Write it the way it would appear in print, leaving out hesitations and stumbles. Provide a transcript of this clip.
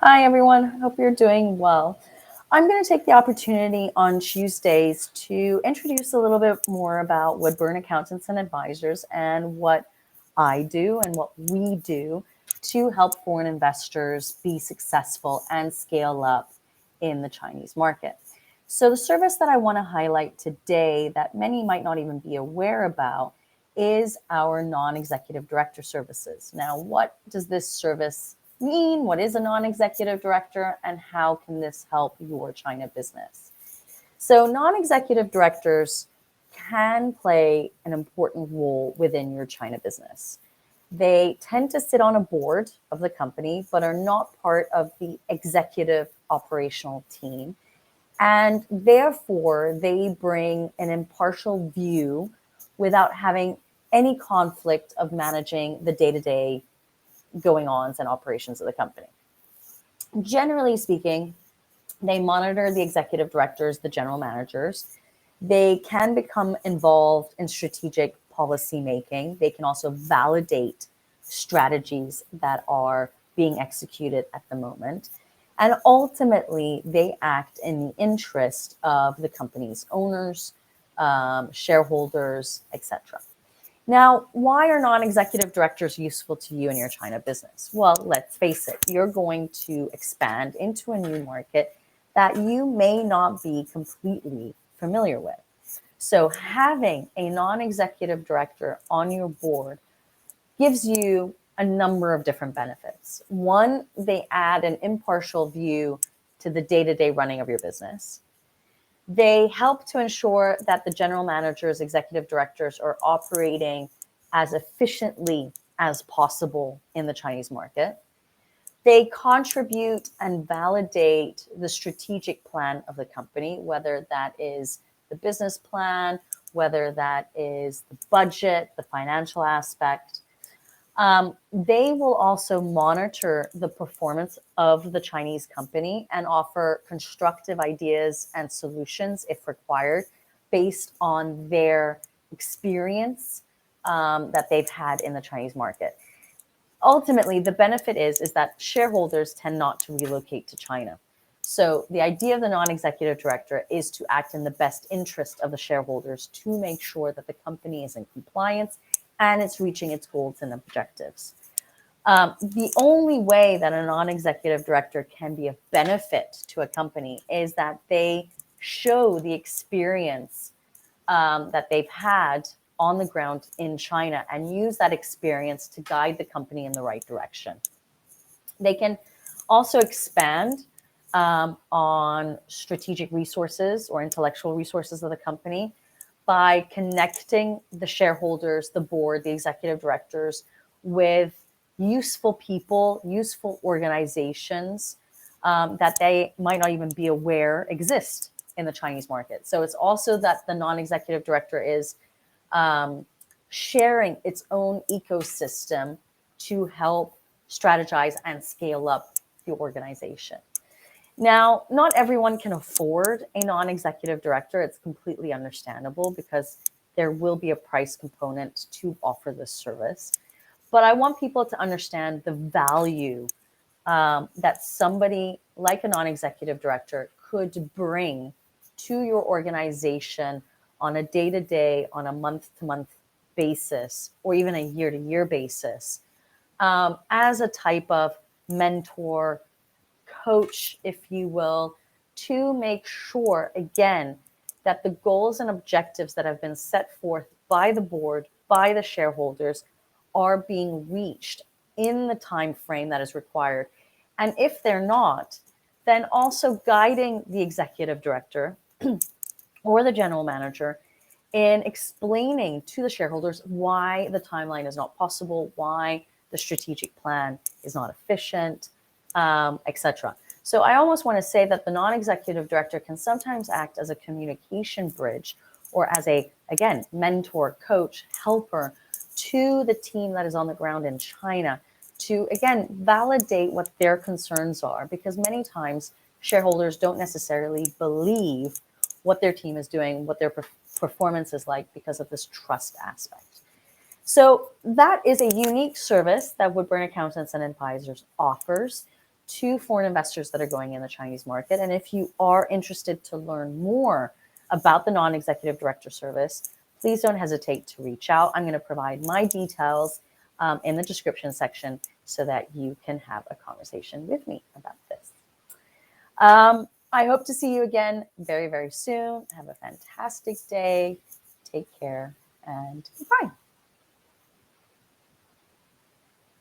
Hi, everyone. Hope you're doing well. I'm going to take the opportunity on Tuesdays to introduce a little bit more about Woodburn Accountants and Advisors and what I do and what we do to help foreign investors be successful and scale up in the Chinese market. So, the service that I want to highlight today that many might not even be aware about is our non executive director services. Now, what does this service mean? What is a non-executive director, and how can this help your China business? So non-executive directors can play an important role within your China business. They tend to sit on a board of the company, but are not part of the executive operational team. And therefore, they bring an impartial view without having any conflict of managing the day-to-day going ons and operations of the company. Generally speaking, they monitor the executive directors, the general managers. They can become involved in strategic policy making. They can also validate strategies that are being executed at the moment. And ultimately, they act in the interest of the company's owners, shareholders, etc. Now, why are non-executive directors useful to you in your China business? Well, let's face it, you're going to expand into a new market that you may not be completely familiar with. So having a non-executive director on your board gives you a number of different benefits. One, they add an impartial view to the day-to-day running of your business. They help to ensure that the general managers, executive directors are operating as efficiently as possible in the Chinese market. They contribute and validate the strategic plan of the company, whether that is the business plan, whether that is the budget, the financial aspect. They will also monitor the performance of the Chinese company and offer constructive ideas and solutions if required based on their experience that they've had in the Chinese market. Ultimately, the benefit is that shareholders tend not to relocate to China. So the idea of the non-executive director is to act in the best interest of the shareholders to make sure that the company is in compliance and it's reaching its goals and objectives. The only way that a non-executive director can be of benefit to a company is that they show the experience that they've had on the ground in China and use that experience to guide the company in the right direction. They can also expand on strategic resources or intellectual resources of the company by connecting the shareholders, the board, the executive directors with useful people, useful organizations that they might not even be aware exist in the Chinese market. So it's also that the non-executive director is sharing its own ecosystem to help strategize and scale up the organization. Now, not everyone can afford a non-executive director. It's completely understandable because there will be a price component to offer this service. But I want people to understand the value that somebody like a non-executive director could bring to your organization on a day-to-day, on a month-to-month basis, or even a year-to-year basis, as a type of mentor, coach, if you will, to make sure, again, that the goals and objectives that have been set forth by the board, by the shareholders, are being reached in the time frame that is required. And if they're not, then also guiding the executive director or the general manager in explaining to the shareholders why the timeline is not possible, why the strategic plan is not efficient, etc. So I almost want to say that the non-executive director can sometimes act as a communication bridge or as a, again, mentor, coach, helper to the team that is on the ground in China to, again, validate what their concerns are, because many times shareholders don't necessarily believe what their team is doing, what their performance is like because of this trust aspect. So that is a unique service that Woodburn Accountants and Advisors offers to foreign investors that are going in the Chinese market. And if you are interested to learn more about the non-executive director service, please don't hesitate to reach out. I'm going to provide my details in the description section so that you can have a conversation with me about this. I hope to see you again very, very soon. Have a fantastic day. Take care and bye.